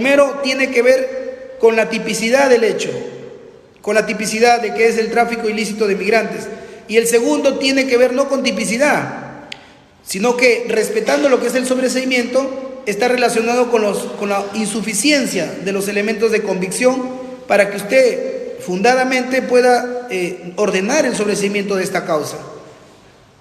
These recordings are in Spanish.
Primero tiene que ver con la tipicidad del hecho, con la tipicidad de que es el tráfico ilícito de migrantes. Y el segundo tiene que ver no con tipicidad, sino que respetando lo que es el sobreseimiento, está relacionado con la insuficiencia de los elementos de convicción para que usted fundadamente pueda ordenar el sobreseimiento de esta causa.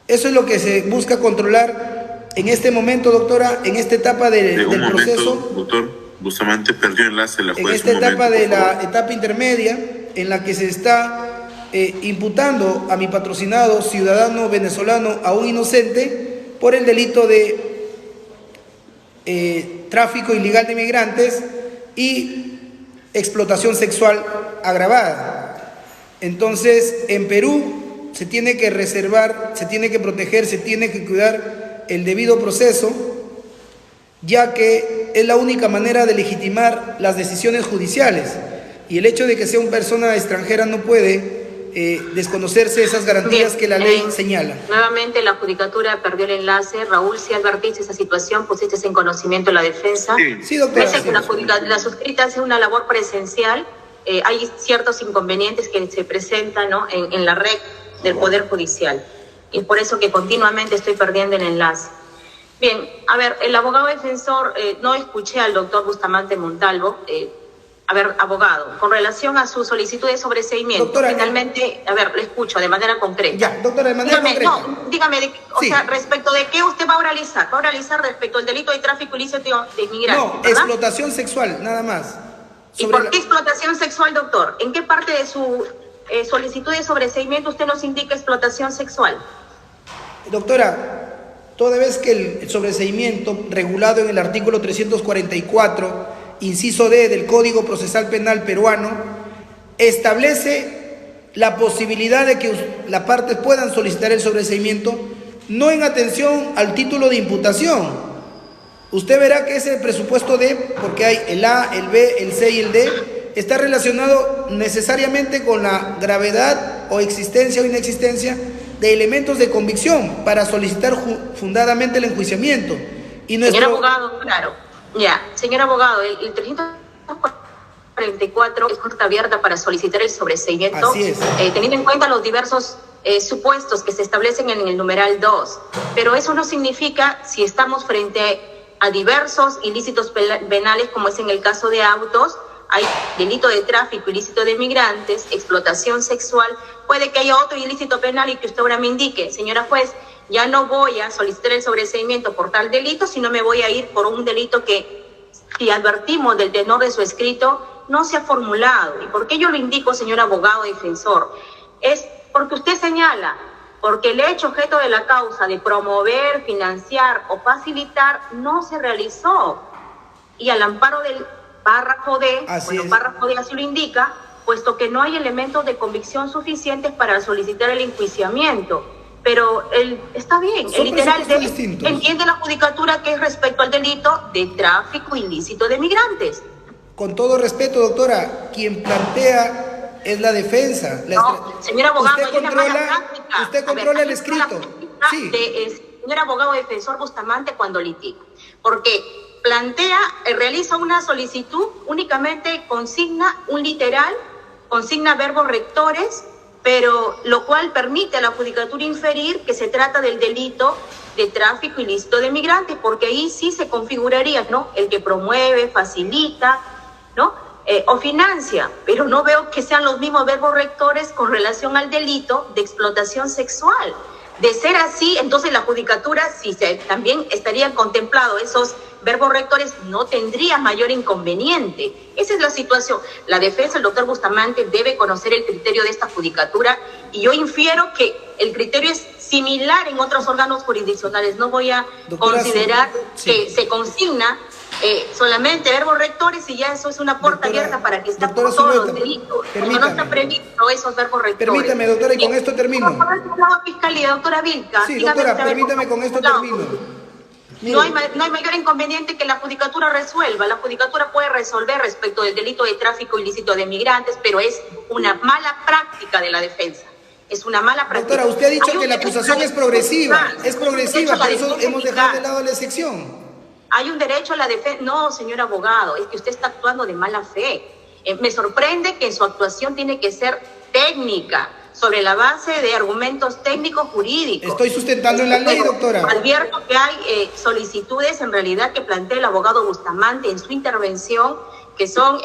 Eso es lo que se busca controlar en este momento, doctora, en esta etapa del proceso. Doctor Bustamante perdió enlace la juez. En esta etapa de la etapa intermedia, en la que se está imputando a mi patrocinado ciudadano venezolano, aún inocente, por el delito de tráfico ilegal de migrantes y explotación sexual agravada. Entonces, en Perú se tiene que reservar, se tiene que proteger, se tiene que cuidar el debido proceso, ya que es la única manera de legitimar las decisiones judiciales. Y el hecho de que sea una persona extranjera no puede desconocerse esas garantías que la ley señala. Nuevamente la judicatura perdió el enlace. Raúl, si advertiste esa situación, pusiste en conocimiento la defensa. Sí, doctora. Pese a que la suscrita hace una labor presencial, hay ciertos inconvenientes que se presentan, ¿no?, en la red del Poder Judicial. Y es por eso que continuamente estoy perdiendo el enlace. Bien, a ver, el abogado defensor, no escuché al doctor Bustamante Montalvo. A ver, abogado, con relación a su solicitud de sobreseimiento, doctora, finalmente, a ver, le escucho de manera concreta. Ya, doctora, de manera concreta. No, dígame, sea, respecto de qué usted va a oralizar. Va a oralizar respecto al delito de tráfico ilícito de inmigrantes, No, ¿verdad? Explotación sexual, nada más. ¿Y por qué explotación sexual, doctor? ¿En qué parte de su solicitud de sobreseimiento usted nos indica explotación sexual? Doctora, toda vez que el sobreseimiento regulado en el artículo 344, inciso D del Código Procesal Penal peruano, establece la posibilidad de que las partes puedan solicitar el sobreseimiento, no en atención al título de imputación. Usted verá que ese presupuesto D, porque hay el A, el B, el C y el D, está relacionado necesariamente con la gravedad o existencia o inexistencia de elementos de convicción para solicitar fundadamente el enjuiciamiento. Y Señor abogado, claro. Ya, señor abogado, el 344 es puerta abierta para solicitar el sobreseimiento, así es. Teniendo en cuenta los diversos supuestos que se establecen en el numeral 2. Pero eso no significa, si estamos frente a diversos ilícitos penales, como es en el caso de autos, hay delito de tráfico ilícito de migrantes, explotación sexual, puede que haya otro ilícito penal y que usted ahora me indique, señora juez, ya no voy a solicitar el sobreseimiento por tal delito, sino me voy a ir por un delito que, si advertimos del tenor de su escrito, no se ha formulado. ¿Y por qué yo lo indico, señor abogado defensor? Es porque usted señala, porque el hecho objeto de la causa de promover, financiar o facilitar no se realizó. Y al amparo del párrafo D, párrafo D así lo indica, puesto que no hay elementos de convicción suficientes para solicitar el enjuiciamiento. Pero está bien, el literal entiende la judicatura que es respecto al delito de tráfico ilícito de migrantes. Con todo respeto, doctora, quien plantea es la defensa. No, señor abogado, usted controla el escrito. Sí. Señor abogado defensor Bustamante cuando litiga, porque realiza una solicitud, únicamente consigna un literal, consigna verbos rectores, pero lo cual permite a la judicatura inferir que se trata del delito de tráfico ilícito de migrantes, porque ahí sí se configuraría, ¿no?, el que promueve, facilita, ¿no?, o financia, pero no veo que sean los mismos verbos rectores con relación al delito de explotación sexual. De ser así, entonces la judicatura, si también estarían contemplados esos verbos rectores, no tendría mayor inconveniente. Esa es la situación. La defensa, el doctor Bustamante, debe conocer el criterio de esta judicatura y yo infiero que el criterio es similar en otros órganos jurisdiccionales. No voy a considerar que se consigna solamente verbos rectores y ya eso es una puerta abierta para que estén por todos los delitos. Cuando no está previsto esos verbos rectores. Permítame, doctora, y con esto termino. Fiscalía, doctora Vilca. Sí, doctora, permítame, con esto termino. No hay mayor inconveniente que la judicatura resuelva. La judicatura puede resolver respecto del delito de tráfico ilícito de migrantes, pero es una mala práctica de la defensa. Es una mala práctica. Doctora, usted ha dicho que la acusación es progresiva. Es progresiva, por eso hemos dejado de lado la excepción. Hay un derecho a la defensa. No, señor abogado, es que usted está actuando de mala fe. Me sorprende que su actuación tiene que ser técnica, sobre la base de argumentos técnicos jurídicos. Estoy sustentando en la ley, doctora. Advierto que hay solicitudes en realidad que plantea el abogado Bustamante en su intervención que son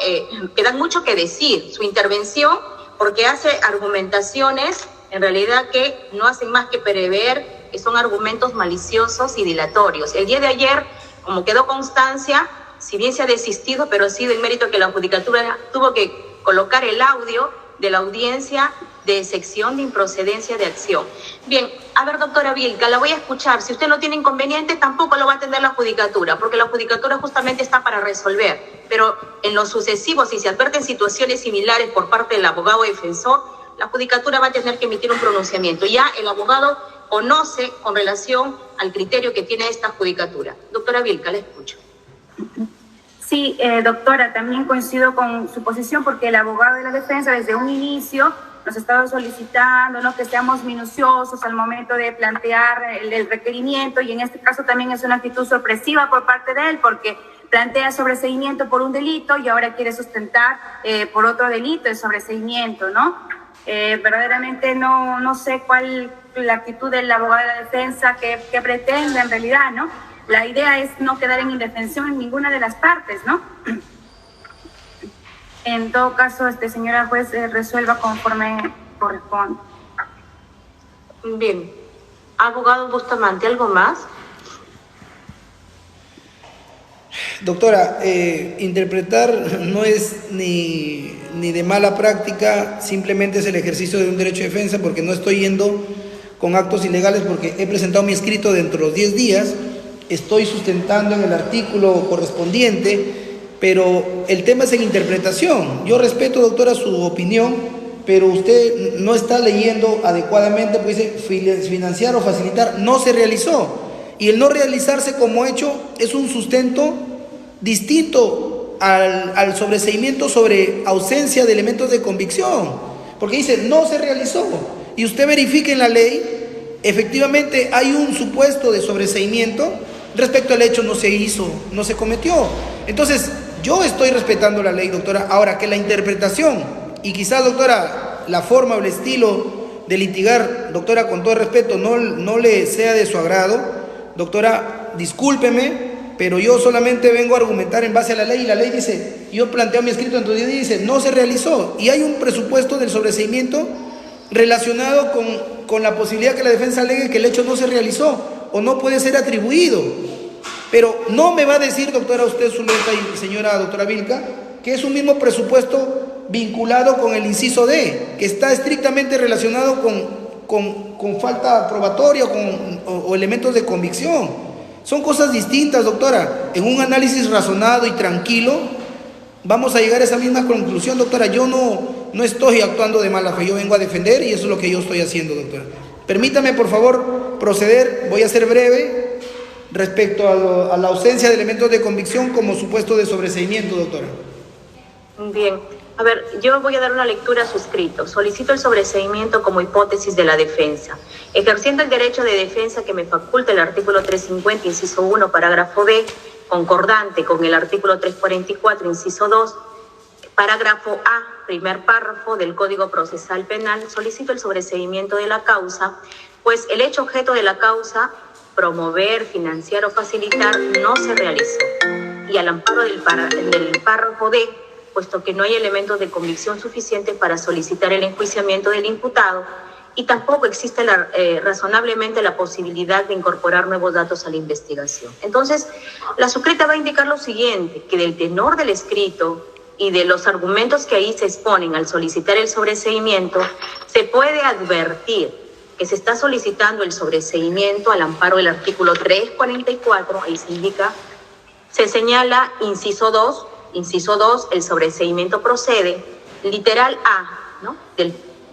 que dan mucho que decir. Su intervención, porque hace argumentaciones en realidad que no hacen más que prever, que son argumentos maliciosos y dilatorios. El día de ayer, como quedó constancia, si bien se ha desistido, pero ha sido en mérito que la judicatura tuvo que colocar el audio de la audiencia de sección de improcedencia de acción. Bien, a ver, doctora Vilca, la voy a escuchar. Si usted no tiene inconveniente, tampoco lo va a atender la judicatura, porque la judicatura justamente está para resolver. Pero en lo sucesivo, si se advierten situaciones similares por parte del abogado defensor, la judicatura va a tener que emitir un pronunciamiento. Ya el abogado conoce con relación al criterio que tiene esta judicatura. Doctora Vilca, la escucho. Sí, doctora, también coincido con su posición porque el abogado de la defensa desde un inicio nos estaba solicitando, ¿no?, que seamos minuciosos al momento de plantear el requerimiento, y en este caso también es una actitud sorpresiva por parte de él porque plantea sobreseimiento por un delito y ahora quiere sustentar por otro delito de sobreseimiento, ¿no? Verdaderamente no sé cuál la actitud del abogado de la defensa que pretende en realidad, ¿no? La idea es no quedar en indefensión en ninguna de las partes, ¿no? En todo caso, señora juez, resuelva conforme corresponde. Bien. Abogado Bustamante, ¿algo más? Doctora, interpretar no es ni de mala práctica, simplemente es el ejercicio de un derecho de defensa, porque no estoy yendo con actos ilegales, porque he presentado mi escrito dentro de los 10 días, estoy sustentando en el artículo correspondiente, pero el tema es en interpretación. Yo respeto, doctora, su opinión, pero usted no está leyendo adecuadamente, pues dice financiar o facilitar, no se realizó. Y el no realizarse como hecho es un sustento distinto al sobreseimiento sobre ausencia de elementos de convicción, porque dice no se realizó, y usted verifique en la ley, efectivamente hay un supuesto de sobreseimiento respecto al hecho no se hizo, no se cometió. Entonces yo estoy respetando la ley, doctora. Ahora, que la interpretación y quizás, doctora, la forma o el estilo de litigar, doctora, con todo respeto, no le sea de su agrado, doctora, discúlpeme, pero yo solamente vengo a argumentar en base a la ley, y la ley dice, yo planteo mi escrito, entonces dice, no se realizó, y hay un presupuesto del sobreseimiento relacionado con la posibilidad que la defensa alegue que el hecho no se realizó o no puede ser atribuido. Pero no me va a decir, doctora, usted, Zuleta y señora doctora Vilca, que es un mismo presupuesto vinculado con el inciso D, que está estrictamente relacionado con falta probatoria o elementos de convicción. Son cosas distintas, doctora. En un análisis razonado y tranquilo vamos a llegar a esa misma conclusión, doctora. Yo no estoy actuando de mala fe, yo vengo a defender y eso es lo que yo estoy haciendo, doctora. Permítame, por favor, proceder. Voy a ser breve respecto a la ausencia de elementos de convicción como supuesto de sobreseimiento, doctora. Bien. A ver, yo voy a dar una lectura a su escrito. Solicito el sobreseimiento como hipótesis de la defensa. Ejerciendo el derecho de defensa que me faculta el artículo 350, inciso 1, parágrafo B, concordante con el artículo 344, inciso 2, parágrafo A, primer párrafo del Código Procesal Penal, solicito el sobreseimiento de la causa, pues el hecho objeto de la causa, promover, financiar o facilitar, no se realizó. Y al amparo del párrafo D, puesto que no hay elementos de convicción suficientes para solicitar el enjuiciamiento del imputado y tampoco existe razonablemente la posibilidad de incorporar nuevos datos a la investigación. Entonces, la suscrita va a indicar lo siguiente, que del tenor del escrito y de los argumentos que ahí se exponen al solicitar el sobreseimiento, se puede advertir que se está solicitando el sobreseimiento al amparo del artículo 344, ahí se indica, se señala inciso 2, el sobreseimiento procede, literal A, ¿no?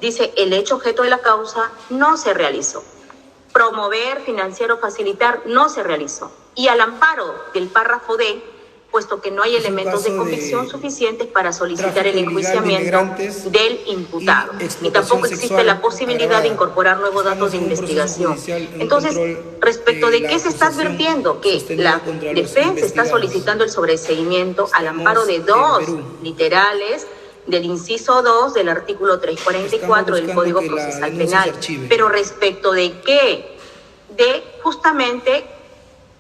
Dice, el hecho objeto de la causa no se realizó. Promover, financiar o facilitar no se realizó. Y al amparo del párrafo D, puesto que no hay elementos de convicción suficientes para solicitar el enjuiciamiento del imputado. Y tampoco existe la posibilidad de incorporar nuevos datos de investigación. Entonces, respecto de qué se está advirtiendo, que la defensa está solicitando el sobreseimiento al amparo de dos literales del inciso 2 del artículo 344 del Código Procesal Penal. Pero respecto de qué, de justamente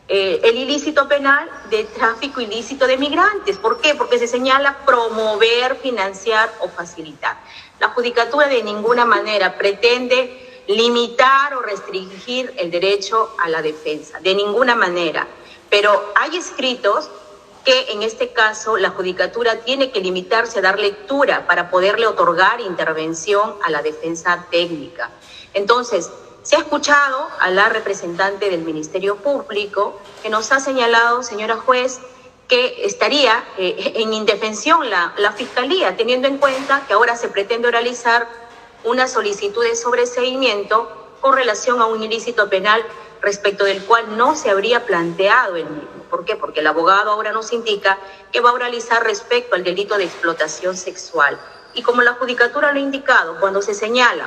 el ilícito penal de tráfico ilícito de migrantes. ¿Por qué? Porque se señala promover, financiar o facilitar. La Judicatura de ninguna manera pretende limitar o restringir el derecho a la defensa, de ninguna manera. Pero hay escritos que en este caso la Judicatura tiene que limitarse a dar lectura para poderle otorgar intervención a la defensa técnica. Entonces, se ha escuchado a la representante del Ministerio Público que nos ha señalado, señora juez, que estaría en indefensión la Fiscalía, teniendo en cuenta que ahora se pretende oralizar una solicitud de sobreseimiento con relación a un ilícito penal respecto del cual no se habría planteado el mismo. ¿Por qué? Porque el abogado ahora nos indica que va a oralizar respecto al delito de explotación sexual. Y como la Judicatura lo ha indicado, cuando se señala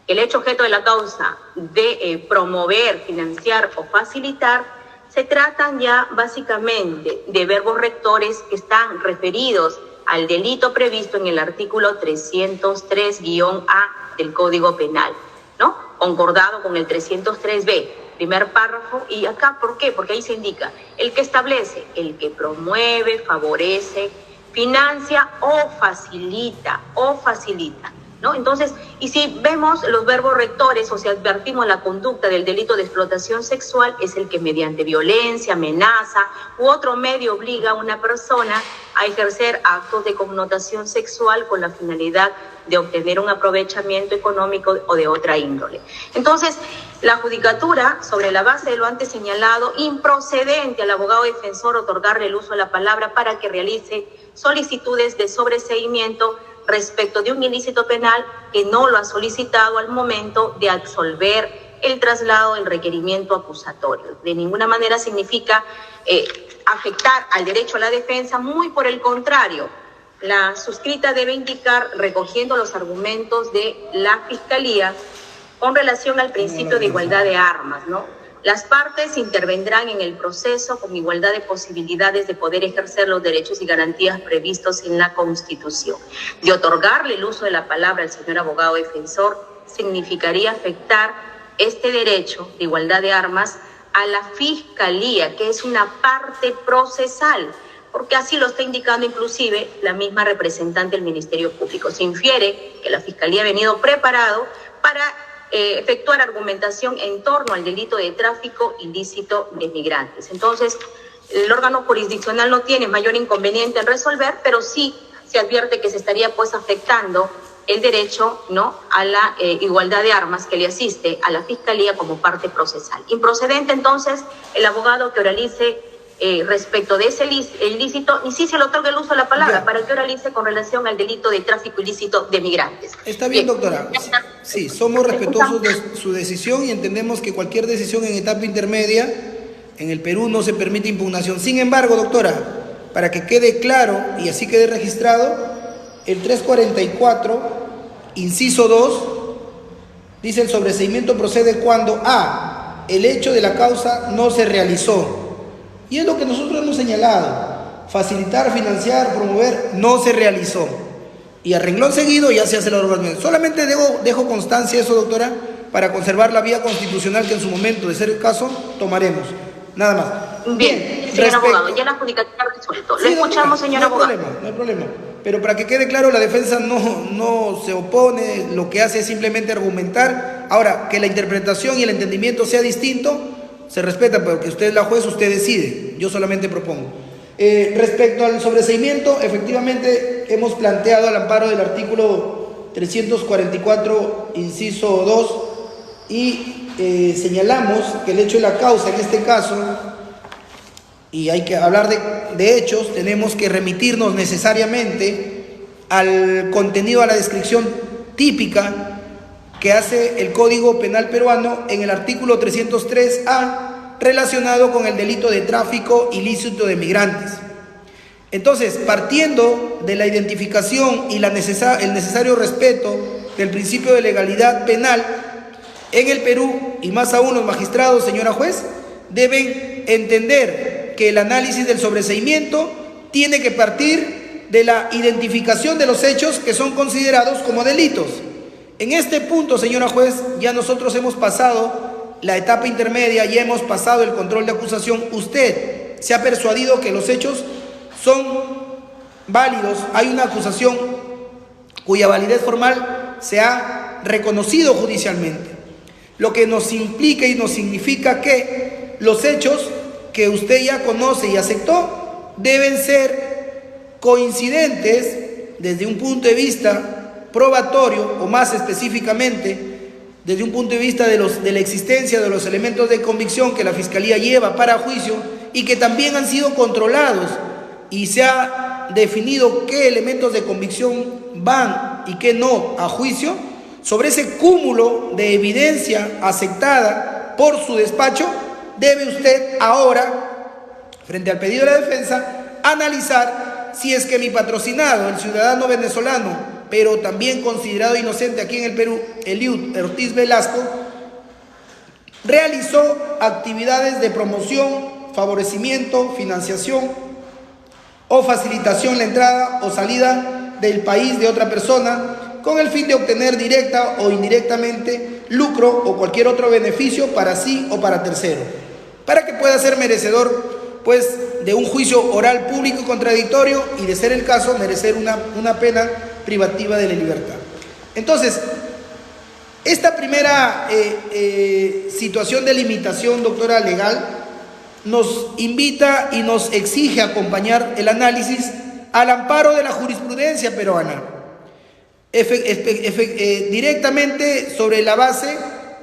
el hecho objeto de la causa de promover, financiar o facilitar, se tratan ya básicamente de verbos rectores que están referidos al delito previsto en el artículo 303-A del Código Penal, ¿no? Concordado con el 303B, primer párrafo. Y acá, ¿por qué? Porque ahí se indica el que establece, el que promueve, favorece, financia o facilita, ¿no? Entonces, y si vemos los verbos rectores o si advertimos la conducta del delito de explotación sexual, es el que mediante violencia, amenaza u otro medio obliga a una persona a ejercer actos de connotación sexual con la finalidad de obtener un aprovechamiento económico o de otra índole. Entonces, la Judicatura, sobre la base de lo antes señalado, improcedente al abogado defensor otorgarle el uso de la palabra para que realice solicitudes de sobreseimiento respecto de un ilícito penal que no lo ha solicitado al momento de absolver el traslado del requerimiento acusatorio. De ninguna manera significa afectar al derecho a la defensa, muy por el contrario. La suscrita debe indicar, recogiendo los argumentos de la Fiscalía, con relación al principio de igualdad de armas, ¿no? Las partes intervendrán en el proceso con igualdad de posibilidades de poder ejercer los derechos y garantías previstos en la Constitución. De otorgarle el uso de la palabra al señor abogado defensor significaría afectar este derecho de igualdad de armas a la Fiscalía, que es una parte procesal, porque así lo está indicando inclusive la misma representante del Ministerio Público. Se infiere que la Fiscalía ha venido preparado para efectuar argumentación en torno al delito de tráfico ilícito de migrantes. Entonces, el órgano jurisdiccional no tiene mayor inconveniente en resolver, pero sí se advierte que se estaría pues afectando el derecho, ¿no?, a la igualdad de armas que le asiste a la Fiscalía como parte procesal. Improcedente entonces el abogado que oralice respecto de ese ilícito, y sí se le otorga el uso de la palabra para que oralice con relación al delito de tráfico ilícito de migrantes. Está bien, doctora. Sí, somos respetuosos de su decisión y entendemos que cualquier decisión en etapa intermedia en el Perú no se permite impugnación. Sin embargo, doctora, para que quede claro y así quede registrado, el 344, inciso 2, dice: el sobreseimiento procede cuando a. el hecho de la causa no se realizó. Y es lo que nosotros hemos señalado: facilitar, financiar, promover, no se realizó. Y a renglón seguido ya se hace la organización. Solamente dejo constancia eso, doctora, para conservar la vía constitucional que en su momento, de ser el caso, tomaremos. Nada más. Bien, señor abogado, ya la Judicatura ha resuelto. Lo escuchamos, señor abogado. No hay problema. Pero para que quede claro, la defensa no se opone, lo que hace es simplemente argumentar. Ahora, que la interpretación y el entendimiento sea distinto, se respeta, porque usted es la juez, usted decide. Yo solamente propongo. Respecto al sobreseimiento, efectivamente hemos planteado al amparo del artículo 344, inciso 2, y señalamos que el hecho de la causa, en este caso, y hay que hablar de hechos, tenemos que remitirnos necesariamente al contenido, a la descripción típica que hace el Código Penal peruano en el artículo 303A, relacionado con el delito de tráfico ilícito de migrantes. Entonces, partiendo de la identificación y el necesario respeto del principio de legalidad penal en el Perú, y más aún los magistrados, señora juez, deben entender que el análisis del sobreseimiento tiene que partir de la identificación de los hechos que son considerados como delitos. En este punto, señora juez, ya nosotros hemos pasado la etapa intermedia, ya hemos pasado el control de acusación. Usted se ha persuadido que los hechos son válidos, hay una acusación cuya validez formal se ha reconocido judicialmente, lo que nos implica y nos significa que los hechos que usted ya conoce y aceptó deben ser coincidentes desde un punto de vista probatorio, o más específicamente desde un punto de vista de la existencia de los elementos de convicción que la Fiscalía lleva para juicio y que también han sido controlados, y se ha definido qué elementos de convicción van y qué no a juicio. Sobre ese cúmulo de evidencia aceptada por su despacho, debe usted ahora, frente al pedido de la defensa, analizar si es que mi patrocinado, el ciudadano venezolano, pero también considerado inocente aquí en el Perú, Eliud Ortiz Velasco, realizó actividades de promoción, favorecimiento, financiación o facilitación la entrada o salida del país de otra persona con el fin de obtener directa o indirectamente lucro o cualquier otro beneficio para sí o para tercero, para que pueda ser merecedor pues de un juicio oral público y contradictorio, y de ser el caso merecer una pena privativa de la libertad. Entonces, esta primera situación de limitación, doctora, legal, nos invita y nos exige acompañar el análisis al amparo de la jurisprudencia peruana, directamente sobre la base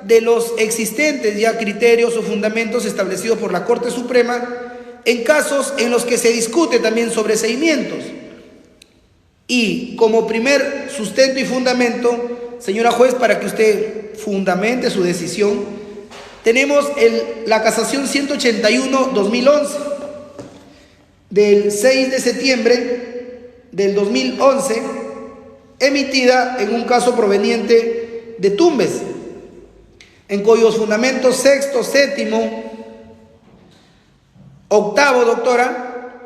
de los existentes ya criterios o fundamentos establecidos por la Corte Suprema en casos en los que se discute también sobreseimientos. Y como primer sustento y fundamento, señora juez, para que usted fundamente su decisión, tenemos la casación 181-2011 del 6 de septiembre del 2011, emitida en un caso proveniente de Tumbes, en cuyos fundamentos sexto, séptimo, octavo, doctora,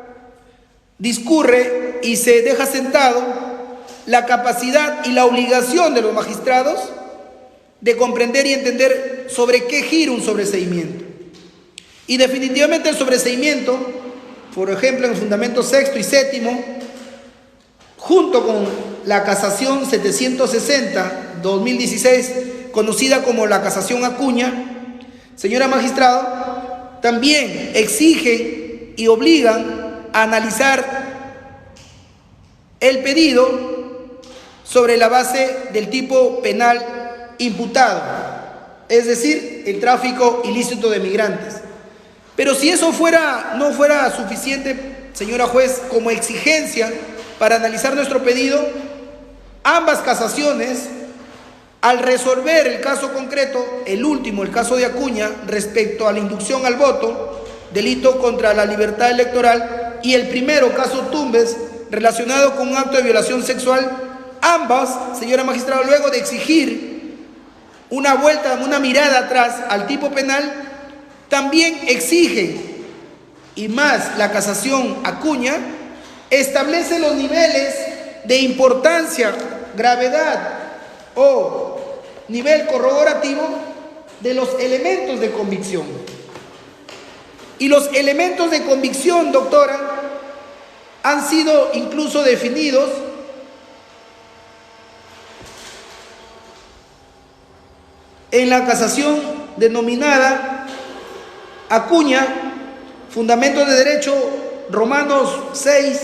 discurre y se deja sentado la capacidad y la obligación de los magistrados de comprender y entender sobre qué gira un sobreseimiento. Y definitivamente el sobreseimiento, por ejemplo, en el fundamento sexto y séptimo, junto con la casación 760-2016, conocida como la casación Acuña, señora magistrado, también exigen y obligan a analizar el pedido sobre la base del tipo penal imputado, es decir, el tráfico ilícito de migrantes. Pero si eso no fuera suficiente, señora juez, como exigencia para analizar nuestro pedido, ambas casaciones, al resolver el caso concreto, el último, el caso de Acuña, respecto a la inducción al voto, delito contra la libertad electoral, y el primero, caso Tumbes, relacionado con un acto de violación sexual, ambas, señora magistrada, luego de exigir una vuelta, una mirada atrás al tipo penal, también exigen, y más la casación Acuña, establece los niveles de importancia, gravedad o nivel corroborativo de los elementos de convicción. Y los elementos de convicción, doctora, han sido incluso definidos en la casación denominada Acuña, Fundamentos de Derecho, Romanos 6,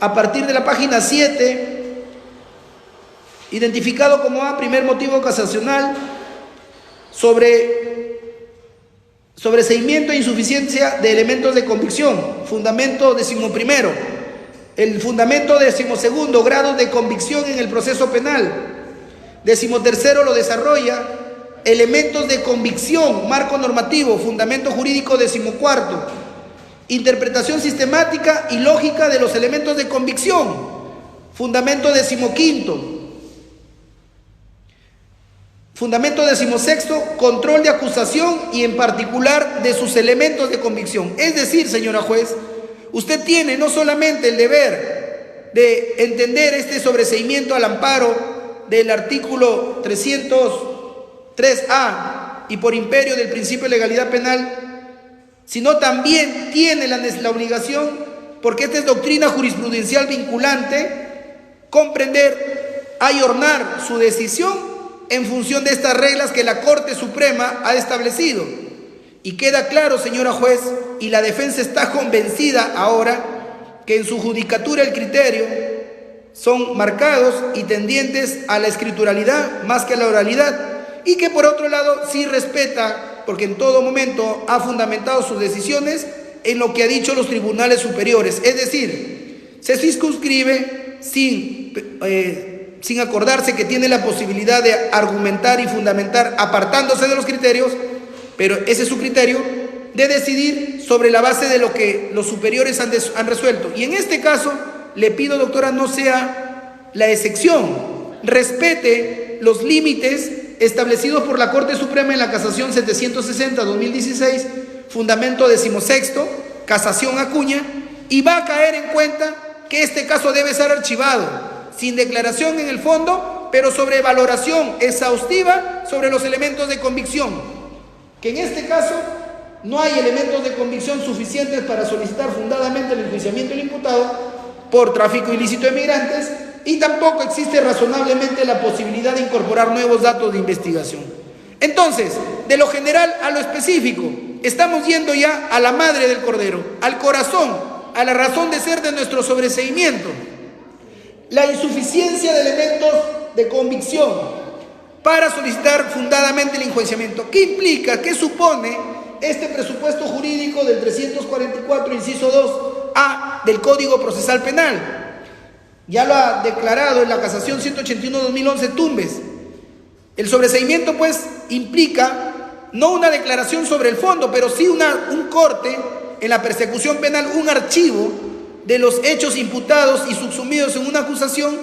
a partir de la página 7, identificado como A, primer motivo casacional, sobreseimiento e insuficiencia de elementos de convicción, fundamento 11º, el fundamento 12º, grados de convicción en el proceso penal, 13º lo desarrolla elementos de convicción, marco normativo, fundamento jurídico 14º, interpretación sistemática y lógica de los elementos de convicción, fundamento 15º, fundamento 16º, control de acusación y en particular de sus elementos de convicción. Es decir, señora juez, usted tiene no solamente el deber de entender este sobreseimiento al amparo del artículo 303A y por imperio del principio de legalidad penal, sino también tiene la obligación, porque esta es doctrina jurisprudencial vinculante, comprender, ayornar su decisión en función de estas reglas que la Corte Suprema ha establecido. Y queda claro, señora juez, y la defensa está convencida ahora, que en su judicatura el criterio son marcados y tendientes a la escrituralidad más que a la oralidad, y que por otro lado sí respeta, porque en todo momento ha fundamentado sus decisiones en lo que ha dicho los tribunales superiores. Es decir, se circunscribe sin acordarse que tiene la posibilidad de argumentar y fundamentar apartándose de los criterios, pero ese es su criterio, de decidir sobre la base de lo que los superiores han resuelto. Y en este caso, le pido, doctora, no sea la excepción, respete los límites establecidos por la Corte Suprema en la Casación 760-2016, fundamento 16º, casación Acuña, y va a caer en cuenta que este caso debe ser archivado, sin declaración en el fondo, pero sobre valoración exhaustiva sobre los elementos de convicción, que en este caso no hay elementos de convicción suficientes para solicitar fundadamente el enjuiciamiento del imputado por tráfico ilícito de migrantes, y tampoco existe razonablemente la posibilidad de incorporar nuevos datos de investigación. Entonces, de lo general a lo específico, estamos yendo ya a la madre del cordero, al corazón, a la razón de ser de nuestro sobreseimiento. La insuficiencia de elementos de convicción para solicitar fundadamente el enjuiciamiento. ¿Qué implica? ¿Qué supone este presupuesto jurídico del 344, inciso 2A del Código Procesal Penal? Ya lo ha declarado en la Casación 181-2011 Tumbes. El sobreseimiento, pues, implica no una declaración sobre el fondo, pero sí un corte en la persecución penal, un archivo de los hechos imputados y subsumidos en una acusación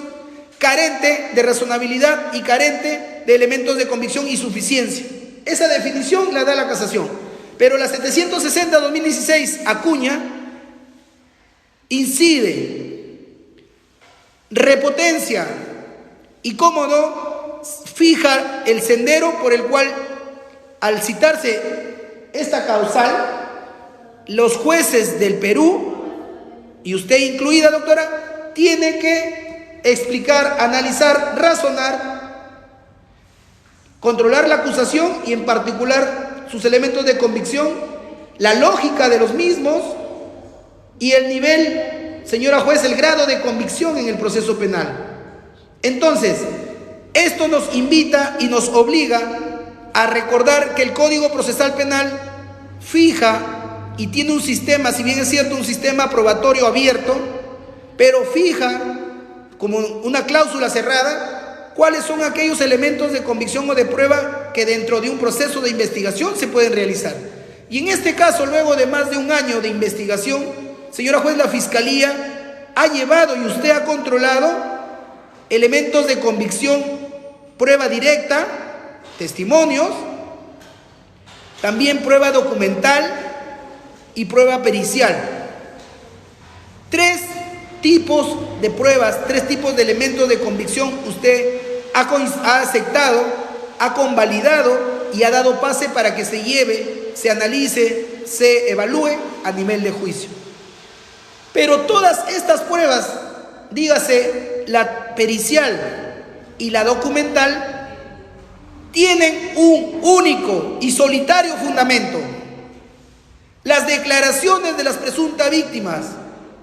carente de razonabilidad y carente de elementos de convicción y suficiencia. Esa definición la da la Casación. Pero la 760-2016 Acuña incide, repotencia y, cómo no, fija el sendero por el cual, al citarse esta causal, los jueces del Perú, y usted incluida, doctora, tiene que explicar, analizar, razonar, controlar la acusación y en particular sus elementos de convicción, la lógica de los mismos y el nivel, señora juez, el grado de convicción en el proceso penal. Entonces, esto nos invita y nos obliga a recordar que el Código Procesal Penal fija y tiene un sistema, si bien es cierto, un sistema probatorio abierto, pero fija como una cláusula cerrada cuáles son aquellos elementos de convicción o de prueba que dentro de un proceso de investigación se pueden realizar. Y en este caso, luego de más de un año de investigación, señora juez, la Fiscalía ha llevado y usted ha controlado elementos de convicción, prueba directa, testimonios, también prueba documental y prueba pericial. 3 tipos de pruebas, 3 tipos de elementos de convicción usted ha aceptado, ha convalidado y ha dado pase para que se lleve, se analice, se evalúe a nivel de juicio. Pero todas estas pruebas, dígase la pericial y la documental, tienen un único y solitario fundamento: las declaraciones de las presuntas víctimas,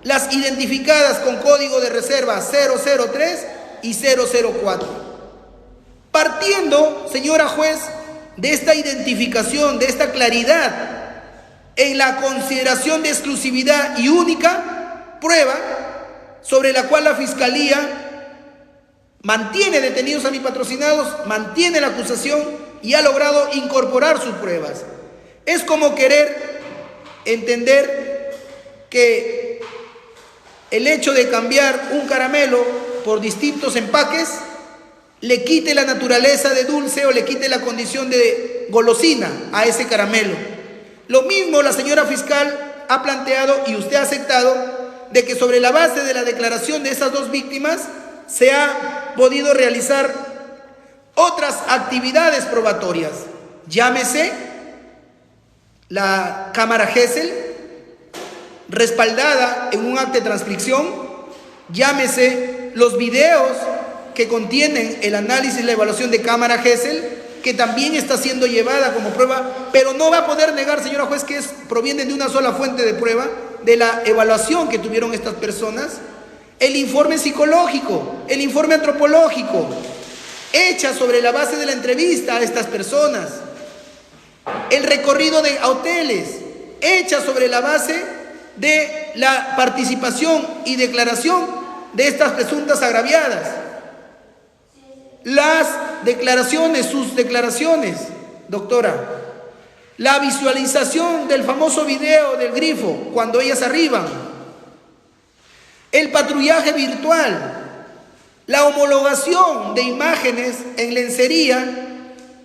las identificadas con código de reserva 003 y 004. Partiendo, señora juez, de esta identificación, de esta claridad en la consideración de exclusividad y única prueba sobre la cual la Fiscalía mantiene detenidos a mis patrocinados, mantiene la acusación y ha logrado incorporar sus pruebas. Es como querer entender que el hecho de cambiar un caramelo por distintos empaques le quite la naturaleza de dulce o le quite la condición de golosina a ese caramelo. Lo mismo la señora fiscal ha planteado y usted ha aceptado de que sobre la base de la declaración de esas dos víctimas se ha podido realizar otras actividades probatorias. Llámese la cámara Gesell, respaldada en un acta de transcripción, llámese los videos que contienen el análisis y la evaluación de cámara Gesell, que también está siendo llevada como prueba, pero no va a poder negar, señora juez, que provienen de una sola fuente de prueba, de la evaluación que tuvieron estas personas, el informe psicológico, el informe antropológico, hecha sobre la base de la entrevista a estas personas, el recorrido de hoteles, hecha sobre la base de la participación y declaración de estas presuntas agraviadas. Las declaraciones, sus declaraciones, doctora, la visualización del famoso video del grifo cuando ellas arriban, el patrullaje virtual, la homologación de imágenes en lencería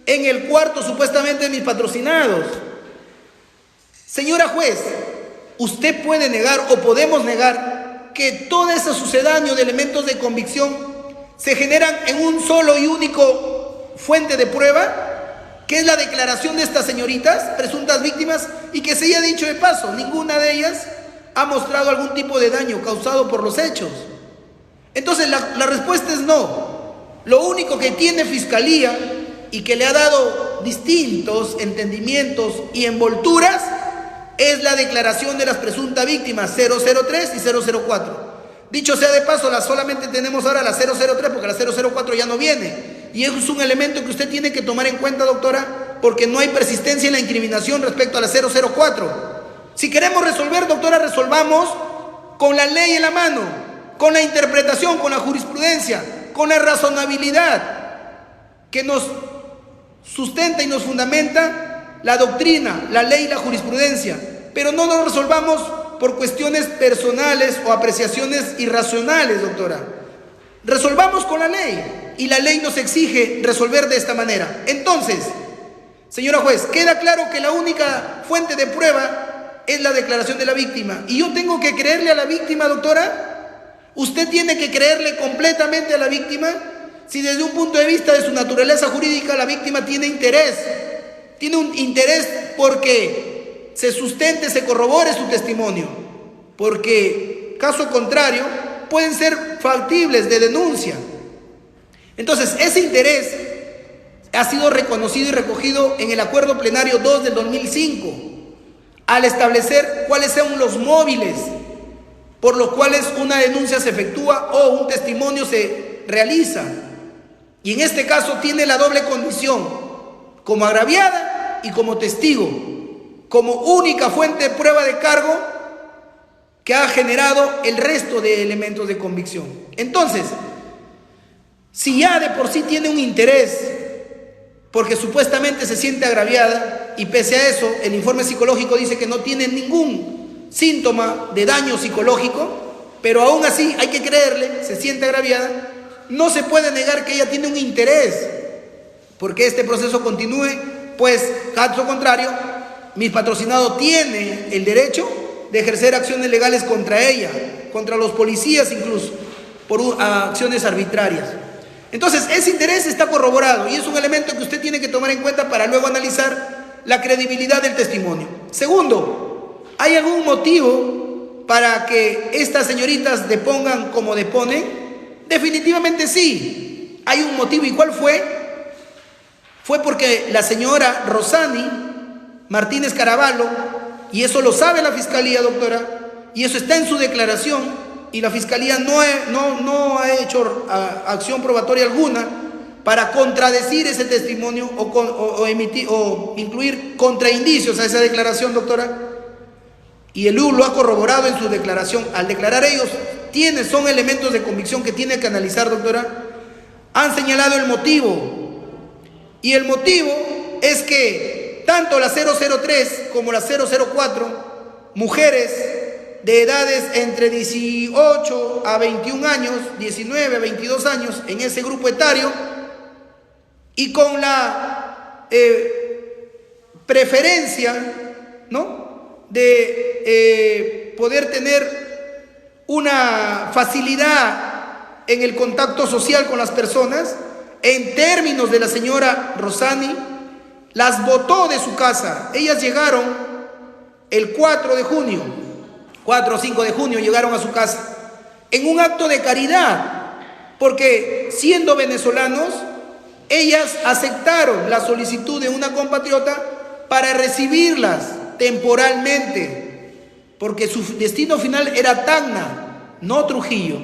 en el cuarto supuestamente de mis patrocinados. Señora juez, usted puede negar o podemos negar que todo ese sucedáneo de elementos de convicción se generan en un solo y único fuente de prueba, que es la declaración de estas señoritas, presuntas víctimas, y que se haya dicho de paso, ninguna de ellas ha mostrado algún tipo de daño causado por los hechos. Entonces la respuesta es no. Lo único que tiene Fiscalía y que le ha dado distintos entendimientos y envolturas es la declaración de las presuntas víctimas 003 y 004. Dicho sea de paso, solamente tenemos ahora la 003 porque la 004 ya no viene. Y eso es un elemento que usted tiene que tomar en cuenta, doctora, porque no hay persistencia en la incriminación respecto a la 004. Si queremos resolver, doctora, resolvamos con la ley en la mano, con la interpretación, con la jurisprudencia, con la razonabilidad que nos sustenta y nos fundamenta la doctrina, la ley y la jurisprudencia. Pero no lo resolvamos por cuestiones personales o apreciaciones irracionales, doctora. Resolvamos con la ley y la ley nos exige resolver de esta manera. Entonces, señora juez, queda claro que la única fuente de prueba es la declaración de la víctima. ¿Y yo tengo que creerle a la víctima, doctora? ¿Usted tiene que creerle completamente a la víctima? Si desde un punto de vista de su naturaleza jurídica la víctima tiene interés, tiene un interés porque se sustente, se corrobore su testimonio, porque caso contrario pueden ser factibles de denuncia. Entonces ese interés ha sido reconocido y recogido en el Acuerdo Plenario 2 del 2005 al establecer cuáles son los móviles por los cuales una denuncia se efectúa o un testimonio se realiza. Y en este caso tiene la doble condición, como agraviada y como testigo, como única fuente de prueba de cargo que ha generado el resto de elementos de convicción. Entonces, si ya de por sí tiene un interés, porque supuestamente se siente agraviada, y pese a eso, el informe psicológico dice que no tiene ningún síntoma de daño psicológico, pero aún así hay que creerle, se siente agraviada, no se puede negar que ella tiene un interés porque este proceso continúe, pues caso contrario, mi patrocinado tiene el derecho de ejercer acciones legales contra ella, contra los policías incluso, por acciones arbitrarias. Entonces, ese interés está corroborado y es un elemento que usted tiene que tomar en cuenta para luego analizar la credibilidad del testimonio. Segundo, ¿hay algún motivo para que estas señoritas depongan como deponen? Definitivamente sí, hay un motivo. ¿Y cuál fue? Fue porque la señora Rosani Martínez Caraballo, y eso lo sabe la Fiscalía, doctora, y eso está en su declaración, y la Fiscalía no ha hecho acción probatoria alguna para contradecir ese testimonio o incluir contraindicios a esa declaración, doctora. Y el U lo ha corroborado en su declaración. Al declarar ellos, son elementos de convicción que tiene que analizar, doctora. Han señalado el motivo Y el motivo es que tanto la 003 como la 004, mujeres de edades entre 18 a 21 años, 19 a 22 años en ese grupo etario, y con la preferencia, ¿no?, de poder tener una facilidad en el contacto social con las personas, en términos de la señora Rosani, las botó de su casa. Ellas llegaron el 4 de junio, 4 o 5 de junio llegaron a su casa, en un acto de caridad, porque siendo venezolanos, ellas aceptaron la solicitud de una compatriota para recibirlas temporalmente, porque su destino final era Tacna, no Trujillo.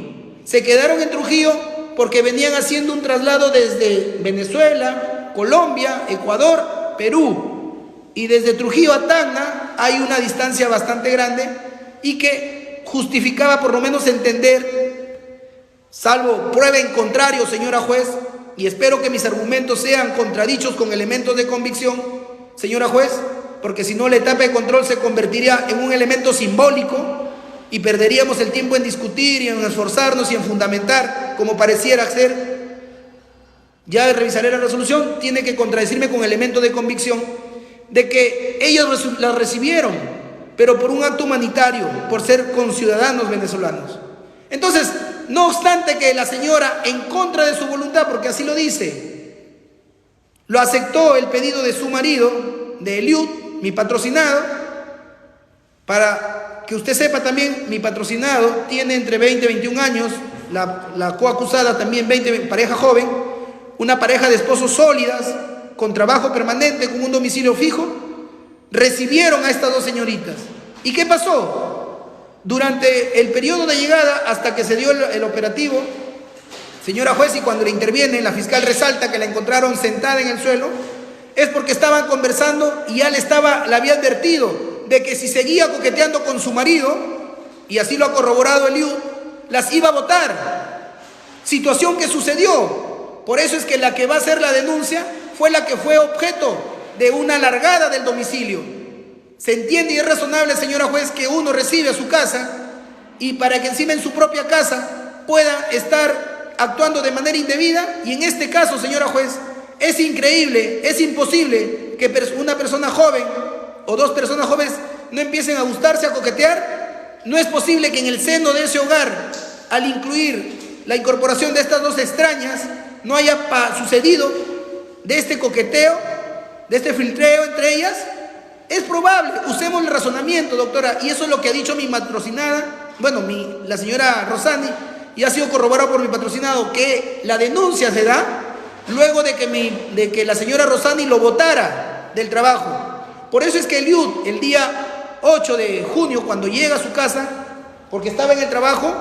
Se quedaron en Trujillo porque venían haciendo un traslado desde Venezuela, Colombia, Ecuador, Perú, y desde Trujillo a Tacna hay una distancia bastante grande y que justificaba por lo menos entender, salvo prueba en contrario, señora juez, y espero que mis argumentos sean contradichos con elementos de convicción, señora juez, porque si no la etapa de control se convertiría en un elemento simbólico y perderíamos el tiempo en discutir y en esforzarnos y en fundamentar, como pareciera ser. Ya revisaré la resolución, tiene que contradecirme con elementos de convicción de que ellos la recibieron, pero por un acto humanitario, por ser conciudadanos venezolanos. Entonces, no obstante que la señora, en contra de su voluntad, porque así lo dice, lo aceptó el pedido de su marido, de Eliud, mi patrocinado. Para que usted sepa también, mi patrocinado tiene entre 20 y 21 años, la coacusada también 20, pareja joven, una pareja de esposos sólidas, con trabajo permanente, con un domicilio fijo. Recibieron a estas dos señoritas. ¿Y qué pasó? Durante el periodo de llegada, hasta que se dio el operativo, señora juez, y cuando le interviene, la fiscal resalta que la encontraron sentada en el suelo, es porque estaban conversando y ya le había advertido de que si seguía coqueteando con su marido, y así lo ha corroborado Eliud, las iba a botar. Situación que sucedió. Por eso es que la que va a hacer la denuncia fue la que fue objeto de una largada del domicilio. Se entiende y es razonable, señora juez, que uno recibe a su casa y para que encima en su propia casa pueda estar actuando de manera indebida. Y en este caso, señora juez, es increíble, es imposible que una persona joven o dos personas jóvenes no empiecen a gustarse, a coquetear. No es posible que en el seno de ese hogar, al incluir la incorporación de estas dos extrañas, no haya sucedido de este coqueteo, de este filtreo entre ellas. Es probable, usemos el razonamiento, doctora, y eso es lo que ha dicho mi patrocinada, la señora Rosani, y ha sido corroborado por mi patrocinado, que la denuncia se da luego de que la señora Rosani lo botara del trabajo. Por eso es que Eliud, el día 8 de junio, cuando llega a su casa, porque estaba en el trabajo,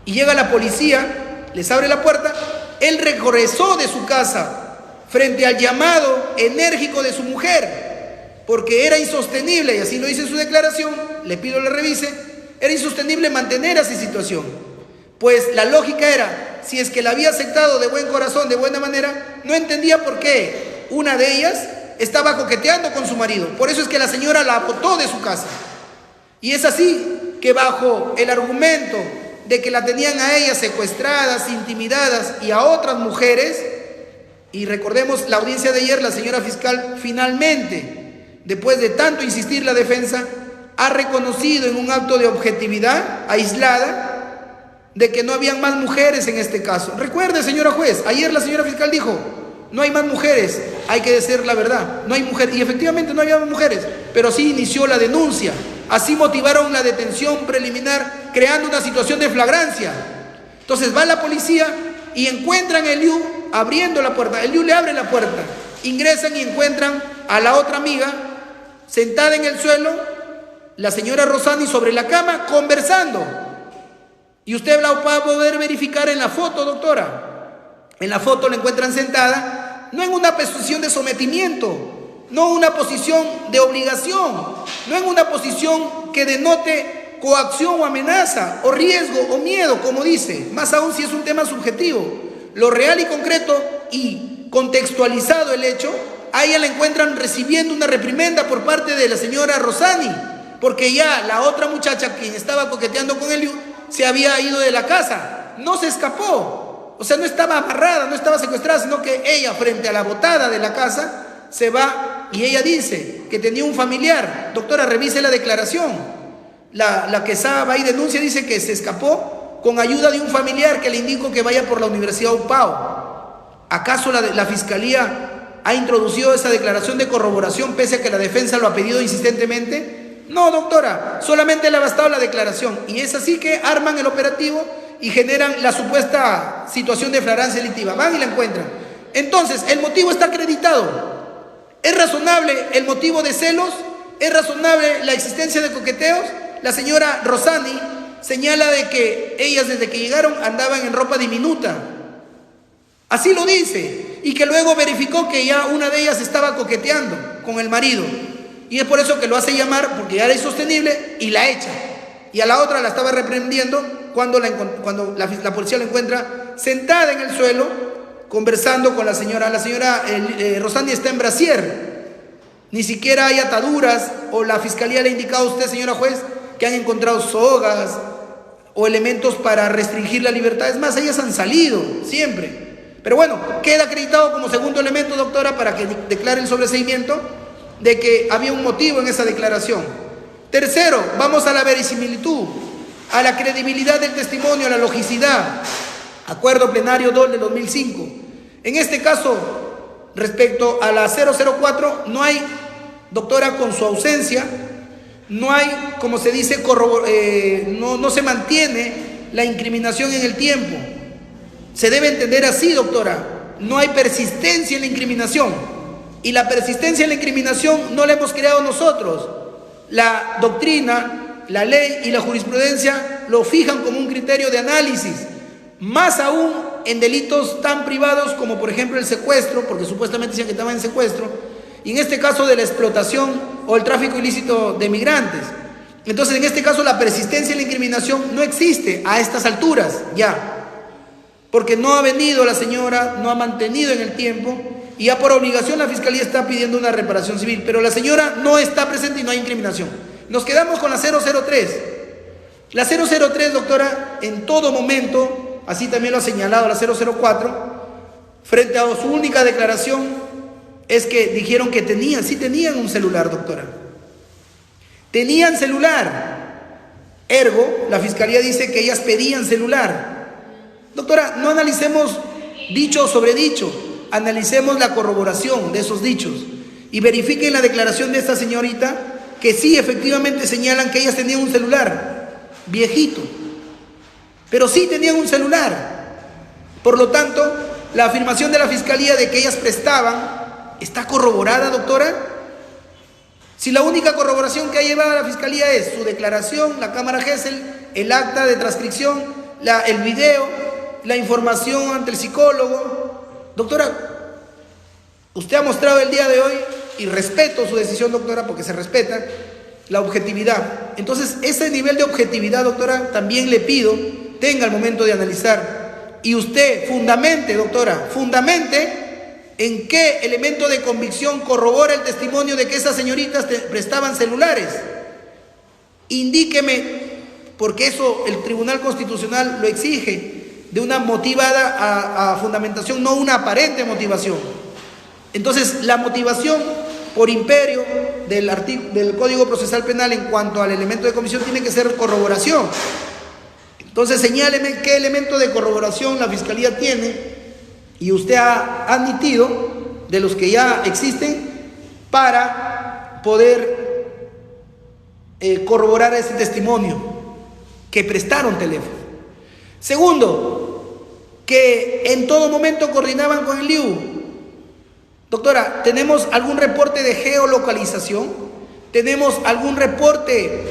y llega la policía, les abre la puerta, él regresó de su casa frente al llamado enérgico de su mujer, porque era insostenible, y así lo dice en su declaración, le pido le revise, era insostenible mantener esa situación. Pues la lógica era, si es que la había aceptado de buen corazón, de buena manera, no entendía por qué una de ellas estaba coqueteando con su marido. Por eso es que la señora la botó de su casa. Y es así que bajo el argumento de que la tenían a ellas secuestradas, intimidadas y a otras mujeres, y recordemos la audiencia de ayer, la señora fiscal finalmente, después de tanto insistir la defensa, ha reconocido en un acto de objetividad aislada de que no habían más mujeres en este caso. Recuerde, señora juez, ayer la señora fiscal dijo, no hay más mujeres, hay que decir la verdad, no hay mujeres, y efectivamente no había más mujeres, pero sí inició la denuncia, así motivaron la detención preliminar, creando una situación de flagrancia. Entonces va la policía y encuentran a Eliud abriendo la puerta, Eliud le abre la puerta, ingresan y encuentran a la otra amiga sentada en el suelo, la señora Rosani sobre la cama conversando. Y usted la va a poder verificar en la foto, doctora. En la foto la encuentran sentada, no en una posición de sometimiento, no una posición de obligación, no en una posición que denote coacción o amenaza, o riesgo o miedo, como dice, más aún si es un tema subjetivo. Lo real y concreto y contextualizado el hecho, a ella la encuentran recibiendo una reprimenda por parte de la señora Rosani, porque ya la otra muchacha quien estaba coqueteando con él se había ido de la casa, no se escapó, o sea, no estaba amarrada, no estaba secuestrada, sino que ella frente a la botada de la casa se va y ella dice que tenía un familiar. Doctora, revise la declaración. La que va y denuncia dice que se escapó con ayuda de un familiar que le indicó que vaya por la Universidad UPAO. ¿Acaso la Fiscalía ha introducido esa declaración de corroboración pese a que la defensa lo ha pedido insistentemente? No, doctora, solamente le ha bastado la declaración. Y es así que arman el operativo y generan la supuesta situación de flagrancia delictiva. Van y la encuentran. Entonces, el motivo está acreditado. ¿Es razonable el motivo de celos? ¿Es razonable la existencia de coqueteos? La señora Rosani señala de que ellas desde que llegaron andaban en ropa diminuta. Así lo dice. Y que luego verificó que ya una de ellas estaba coqueteando con el marido. Y es por eso que lo hace llamar, porque ya era insostenible, y la echa. Y a la otra la estaba reprendiendo cuando la policía la encuentra sentada en el suelo, conversando con la señora. La señora Rosani está en brasier. Ni siquiera hay ataduras, o la fiscalía le ha indicado a usted, señora juez, que han encontrado sogas o elementos para restringir la libertad. Es más, ellas han salido siempre. Pero bueno, queda acreditado como segundo elemento, doctora, para que declare el sobreseimiento de que había un motivo en esa declaración. Tercero, vamos a la verisimilitud, a la credibilidad del testimonio, a la logicidad. Acuerdo plenario 2 de 2005. En este caso, respecto a la 004, no hay, doctora, con su ausencia, no hay, como se dice, no se mantiene la incriminación en el tiempo. Se debe entender así, doctora. No hay persistencia en la incriminación. Y la persistencia en la incriminación no la hemos creado nosotros. La doctrina, la ley y la jurisprudencia lo fijan como un criterio de análisis. Más aún en delitos tan privados como por ejemplo el secuestro, porque supuestamente decían que estaban en secuestro, y en este caso de la explotación o el tráfico ilícito de migrantes. Entonces en este caso la persistencia en la incriminación no existe a estas alturas ya, porque no ha venido la señora, no ha mantenido en el tiempo, y ya por obligación la fiscalía está pidiendo una reparación civil, pero la señora no está presente y no hay incriminación. Nos quedamos con la 003. La 003, doctora, en todo momento, así también lo ha señalado la 004, frente a su única declaración, es que dijeron que sí tenían un celular, doctora. Tenían celular. Ergo, la fiscalía dice que ellas pedían celular. Doctora, no analicemos dicho sobre dicho, analicemos la corroboración de esos dichos y verifiquen la declaración de esta señorita que sí, efectivamente señalan que ellas tenían un celular viejito. Pero sí tenían un celular. Por lo tanto, la afirmación de la fiscalía de que ellas prestaban está corroborada, doctora. Si la única corroboración que ha llevado a la fiscalía es su declaración, la cámara Gesell, el acta de transcripción, el video, la información ante el psicólogo. Doctora, usted ha mostrado el día de hoy, y respeto su decisión, doctora, porque se respeta, la objetividad. Entonces, ese nivel de objetividad, doctora, también le pido tenga el momento de analizar. Y usted fundamente, doctora, fundamente en qué elemento de convicción corrobora el testimonio de que esas señoritas prestaban celulares. Indíqueme, porque eso el Tribunal Constitucional lo exige, de una motivada a fundamentación, no una aparente motivación. Entonces, la motivación por imperio del Código Procesal Penal en cuanto al elemento de comisión tiene que ser corroboración. Entonces, señáleme qué elemento de corroboración la Fiscalía tiene y usted ha admitido de los que ya existen para poder corroborar ese testimonio que prestaron teléfono. Segundo, que en todo momento coordinaban con el LIU. Doctora, ¿tenemos algún reporte de geolocalización? ¿Tenemos algún reporte,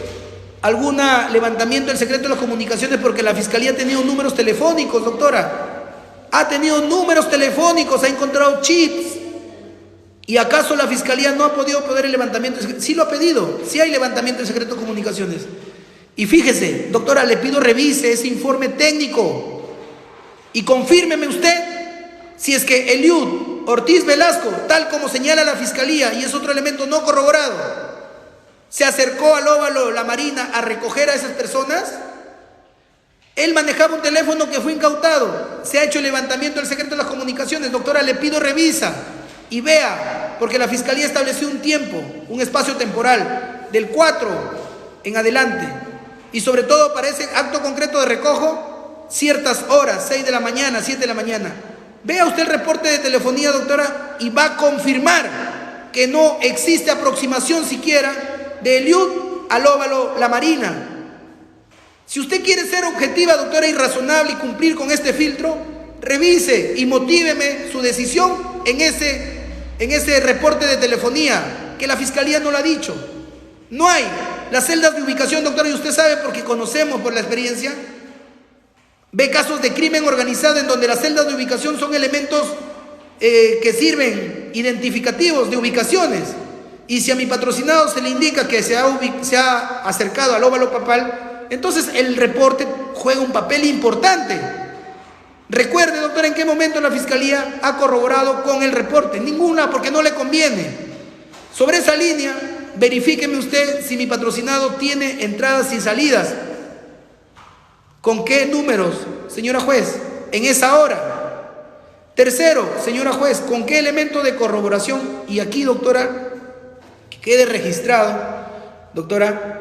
algún levantamiento del secreto de las comunicaciones? Porque la Fiscalía ha tenido números telefónicos, doctora. Ha tenido números telefónicos, ha encontrado chips. ¿Y acaso la Fiscalía no ha podido pedir el levantamiento? Sí lo ha pedido, sí hay levantamiento del secreto de comunicaciones. Y fíjese, doctora, le pido revise ese informe técnico y confírmeme usted si es que el IUD Ortiz Velasco, tal como señala la Fiscalía, y es otro elemento no corroborado, se acercó al óvalo La Marina a recoger a esas personas. Él manejaba un teléfono que fue incautado. Se ha hecho el levantamiento del secreto de las comunicaciones. Doctora, le pido revisa y vea, porque la Fiscalía estableció un tiempo, un espacio temporal, del 4 en adelante. Y sobre todo para ese acto concreto de recojo, ciertas horas, 6 de la mañana, 7 de la mañana. Vea usted el reporte de telefonía, doctora, y va a confirmar que no existe aproximación siquiera de Eliud al óvalo La Marina. Si usted quiere ser objetiva, doctora, y razonable y cumplir con este filtro, revise y motíveme su decisión en ese reporte de telefonía, que la Fiscalía no lo ha dicho. No hay las celdas de ubicación, doctora, y usted sabe, porque conocemos por la experiencia, ve casos de crimen organizado en donde las celdas de ubicación son elementos que sirven identificativos de ubicaciones. Y si a mi patrocinado se le indica que se ha acercado al óvalo papal, entonces el reporte juega un papel importante. Recuerde, doctora, en qué momento la Fiscalía ha corroborado con el reporte. Ninguna, porque no le conviene. Sobre esa línea, verifíqueme usted si mi patrocinado tiene entradas y salidas. ¿Con qué números, señora juez? En esa hora. Tercero, señora juez, ¿con qué elemento de corroboración? Y aquí, doctora, que quede registrado, doctora,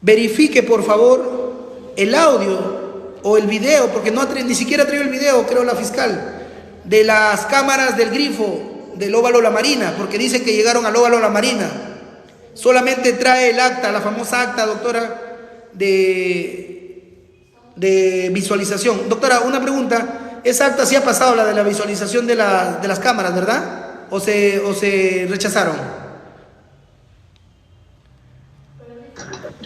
verifique por favor el audio o el video, porque ni siquiera trae el video, creo, la fiscal, de las cámaras del grifo del óvalo La Marina, porque dice que llegaron al óvalo La Marina. Solamente trae el acta, la famosa acta, doctora, de visualización. Doctora, una pregunta, esa acta sí ha pasado, la de la visualización de las cámaras, ¿verdad? ¿O se rechazaron?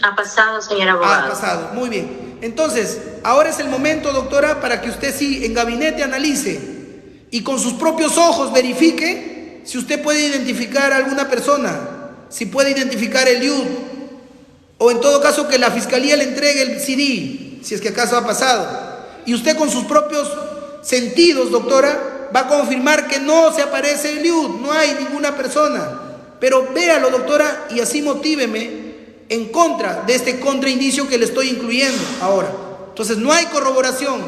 Ha pasado, señora abogada. Ha pasado, muy bien. Entonces, ahora es el momento, doctora, para que usted sí en gabinete analice y con sus propios ojos verifique si usted puede identificar a alguna persona, si puede identificar el IUD, o en todo caso que la Fiscalía le entregue el CD, si es que acaso ha pasado. Y usted con sus propios sentidos, doctora, va a confirmar que no se aparece el IUD, no hay ninguna persona. Pero véalo, doctora, y así motíveme en contra de este contraindicio que le estoy incluyendo ahora. Entonces no hay corroboración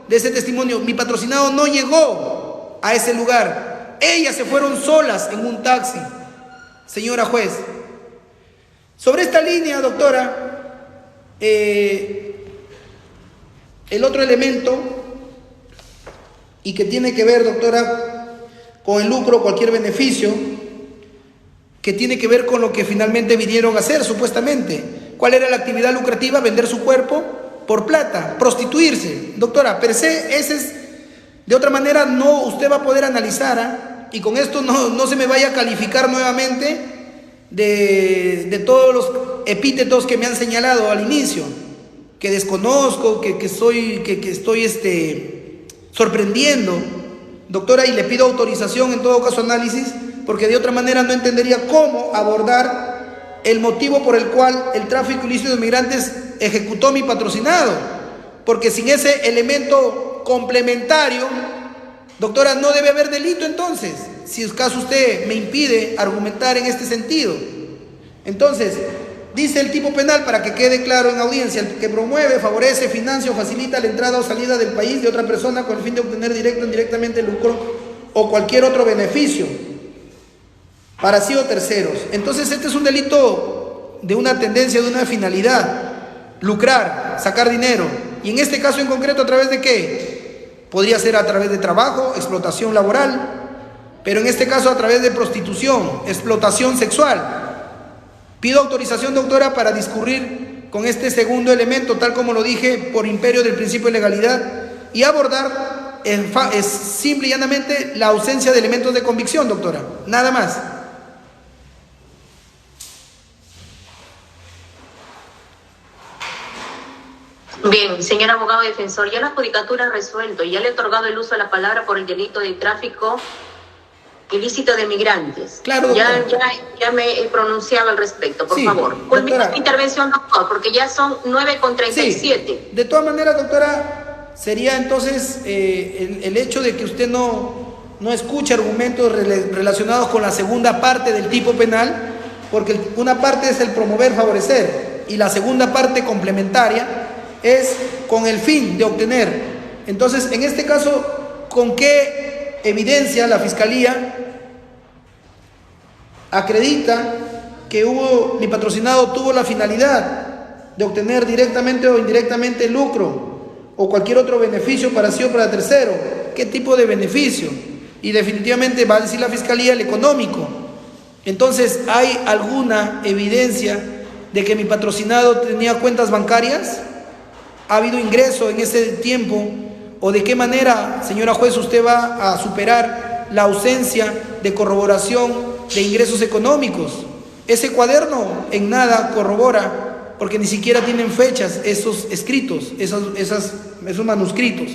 de ese testimonio. Mi patrocinado no llegó a ese lugar. Ellas se fueron solas en un taxi, señora juez. Sobre esta línea, doctora, el otro elemento, y que tiene que ver, doctora, con el lucro, cualquier beneficio, que tiene que ver con lo que finalmente vinieron a hacer, supuestamente. ¿Cuál era la actividad lucrativa? Vender su cuerpo por plata, prostituirse. Doctora, per se, ese es, de otra manera, no, usted va a poder analizar, y con esto no se me vaya a calificar nuevamente de todos los epítetos que me han señalado al inicio, que desconozco, que estoy sorprendiendo, doctora, y le pido autorización, en todo caso análisis, porque de otra manera no entendería cómo abordar el motivo por el cual el tráfico ilícito de migrantes ejecutó mi patrocinado, porque sin ese elemento complementario, doctora, no debe haber delito entonces, si es caso usted me impide argumentar en este sentido. Entonces, dice el tipo penal, para que quede claro en audiencia, el que promueve, favorece, financia o facilita la entrada o salida del país de otra persona con el fin de obtener directo o indirectamente lucro o cualquier otro beneficio para sí o terceros. Entonces este es un delito de una tendencia, de una finalidad, lucrar, sacar dinero, y en este caso en concreto, ¿a través de qué? Podría ser a través de trabajo, explotación laboral, pero en este caso a través de prostitución, explotación sexual. Pido autorización, doctora, para discurrir con este segundo elemento, tal como lo dije, por imperio del principio de legalidad, y abordar es simple y llanamente la ausencia de elementos de convicción, doctora, nada más. Bien, señor abogado defensor, ya la judicatura ha resuelto, ya le ha otorgado el uso de la palabra por el delito de tráfico ilícito de migrantes. Claro, ya me he pronunciado al respecto, por favor. Culmina esta intervención, doctor, porque ya son 9:37. Sí. De todas maneras, doctora, sería entonces el hecho de que usted no no escuche argumentos relacionados con la segunda parte del tipo penal, porque una parte es el promover, favorecer, y la segunda parte complementaria es con el fin de obtener. Entonces, en este caso, ¿con qué evidencia la Fiscalía acredita que mi patrocinado tuvo la finalidad de obtener directamente o indirectamente lucro o cualquier otro beneficio para sí o para tercero? ¿Qué tipo de beneficio? Y definitivamente va a decir la Fiscalía el económico. Entonces, ¿hay alguna evidencia de que mi patrocinado tenía cuentas bancarias? ¿Ha habido ingreso en ese tiempo? ¿O de qué manera, señora juez, usted va a superar la ausencia de corroboración de ingresos económicos? Ese cuaderno en nada corrobora, porque ni siquiera tienen fechas esos escritos, esos manuscritos.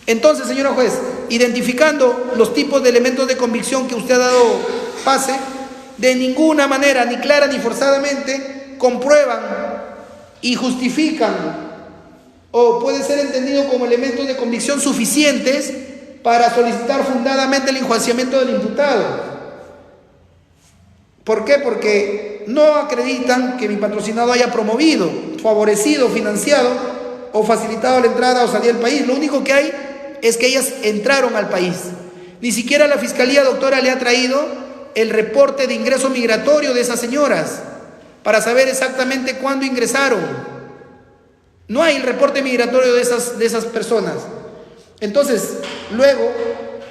Entonces, señora juez, identificando los tipos de elementos de convicción que usted ha dado pase, de ninguna manera, ni clara ni forzadamente, comprueban y justifican, o puede ser entendido como elementos de convicción suficientes para solicitar fundadamente el enjuiciamiento del imputado. ¿Por qué? Porque no acreditan que mi patrocinado haya promovido, favorecido, financiado o facilitado la entrada o salida del país. Lo único que hay es que ellas entraron al país. Ni siquiera la Fiscalía, doctora, le ha traído el reporte de ingreso migratorio de esas señoras para saber exactamente cuándo ingresaron. No hay el reporte migratorio de esas personas. Entonces, luego,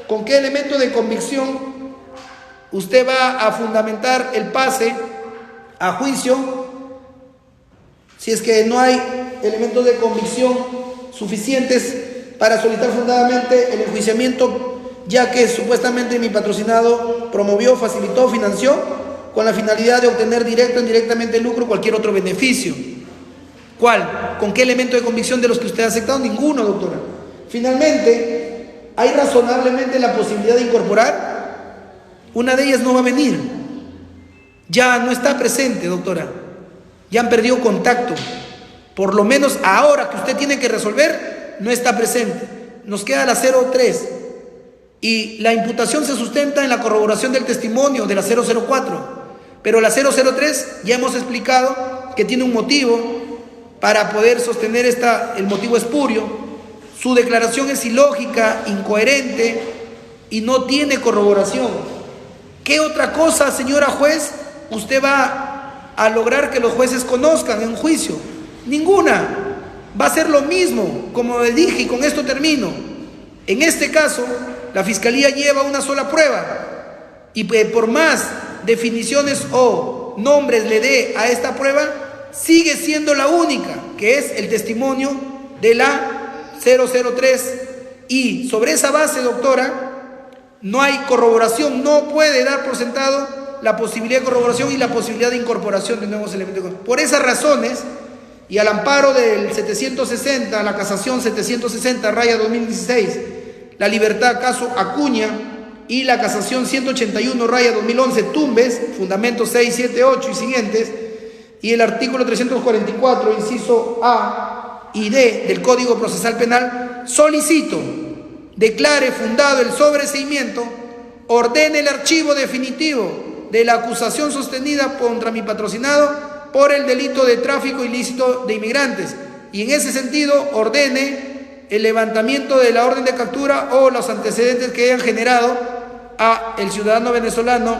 ¿con qué elemento de convicción usted va a fundamentar el pase a juicio si es que no hay elementos de convicción suficientes para solicitar fundadamente el enjuiciamiento, ya que supuestamente mi patrocinado promovió, facilitó, financió con la finalidad de obtener directo o indirectamente lucro o cualquier otro beneficio? ¿Cuál? ¿Con qué elemento de convicción de los que usted ha aceptado? Ninguno, doctora. Finalmente, ¿hay razonablemente la posibilidad de incorporar? Una de ellas no va a venir. Ya no está presente, doctora. Ya han perdido contacto. Por lo menos ahora que usted tiene que resolver, no está presente. Nos queda la 03. Y la imputación se sustenta en la corroboración del testimonio de la 004. Pero la 003 ya hemos explicado que tiene un motivo para poder sostener el motivo espurio. Su declaración es ilógica, incoherente y no tiene corroboración. ¿Qué otra cosa, señora juez, usted va a lograr que los jueces conozcan en un juicio? Ninguna. Va a ser lo mismo, como le dije, y con esto termino. En este caso, la Fiscalía lleva una sola prueba y por más definiciones o nombres le dé a esta prueba, sigue siendo la única, que es el testimonio de la 003. Y sobre esa base, doctora, no hay corroboración, no puede dar por sentado la posibilidad de corroboración y la posibilidad de incorporación de nuevos elementos. Por esas razones, y al amparo del 760, la casación 760-2016, la libertad caso Acuña, y la casación 181-2011 Tumbes, fundamentos 6, 7, 8 y siguientes, y el artículo 344, inciso A y D del Código Procesal Penal, solicito, declare fundado el sobreseimiento, ordene el archivo definitivo de la acusación sostenida contra mi patrocinado por el delito de tráfico ilícito de inmigrantes, y en ese sentido ordene el levantamiento de la orden de captura o los antecedentes que hayan generado a el ciudadano venezolano